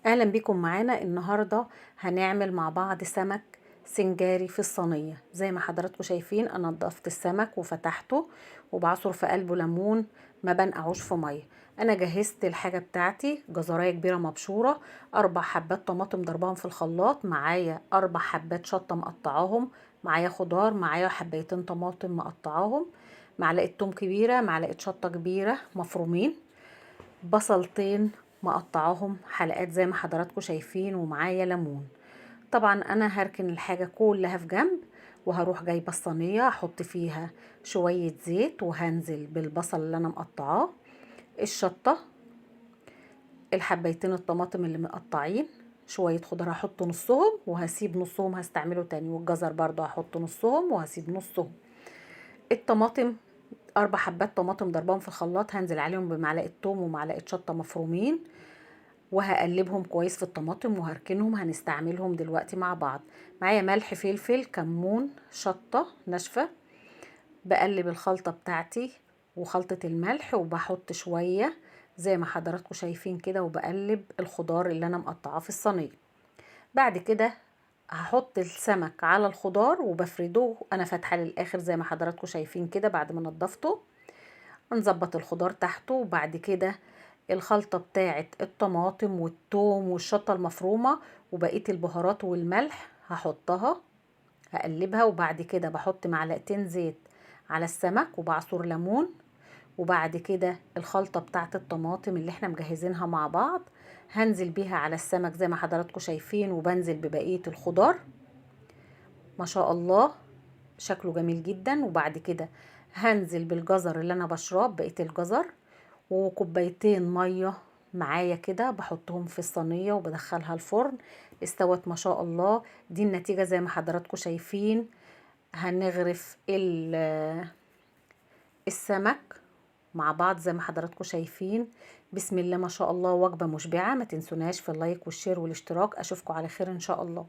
اهلا بيكم معانا النهارده. هنعمل مع بعض سمك سنجاري في الصينيه. زي ما حضراتكم شايفين انا نضفت السمك وفتحته وبعصر في قلبه ليمون، ما بنقعوش في ميه. انا جهزت الحاجه بتاعتي: جزرايه كبيره مبشوره، 4 حبات طماطم ضربهم في الخلاط، معايا 4 حبات شطه مقطعاهم، معايا خضار، معايا حبايتين طماطم مقطعاهم، معلقه توم كبيره، معلقه شطه كبيره مفرومين، بصلتين مقطعاهم حلقات زي ما حضراتكم شايفين، ومعايا ليمون. طبعا انا هركن الحاجة كلها في جنب، وهروح جايبة الصينية احط فيها شوية زيت، وهنزل بالبصل اللي انا مقطعاه، الشطة، الحبيتين الطماطم اللي مقطعين، شوية خضار هحط نصهم وهسيب نصهم هستعمله تاني، والجزر برضو هحط نصهم وهسيب نصهم. الطماطم 4 حبات طماطم ضربهم في الخلاط، هنزل عليهم بمعلقة توم ومعلقة شطة مفرومين، وهقلبهم كويس في الطماطم وهركنهم هنستعملهم دلوقتي مع بعض. معايا ملح، فلفل، كمون، شطة ناشفة. بقلب الخلطة بتاعتي وخلطة الملح، وبحط شوية زي ما حضراتكم شايفين كده، وبقلب الخضار اللي انا مقطعاه في الصينية. بعد كده هحط السمك على الخضار وبفرده انا فاتحه للاخر زي ما حضراتكم شايفين كده. بعد ما نضفته نظبط الخضار تحته، وبعد كده الخلطة بتاعة الطماطم والثوم والشطة المفرومة وبقية البهارات والملح هحطها، هقلبها، وبعد كده بحط معلقتين زيت على السمك وبعصر ليمون، وبعد كده الخلطة بتاعة الطماطم اللي احنا مجهزينها مع بعض هنزل بيها على السمك زي ما حضراتكم شايفين، وبنزل ببقية الخضار. ما شاء الله شكله جميل جدا. وبعد كده هنزل بالجزر اللي انا بشراه، بقية الجزر، وكوبايتين ميه معايا كده بحطهم في الصينيه وبدخلها الفرن. استوت ما شاء الله. دي النتيجه زي ما حضراتكم شايفين. هنغرف السمك مع بعض زي ما حضراتكم شايفين. بسم الله ما شاء الله، وجبه مشبعه. ما تنسوناش في اللايك والشير والاشتراك. اشوفكم على خير ان شاء الله.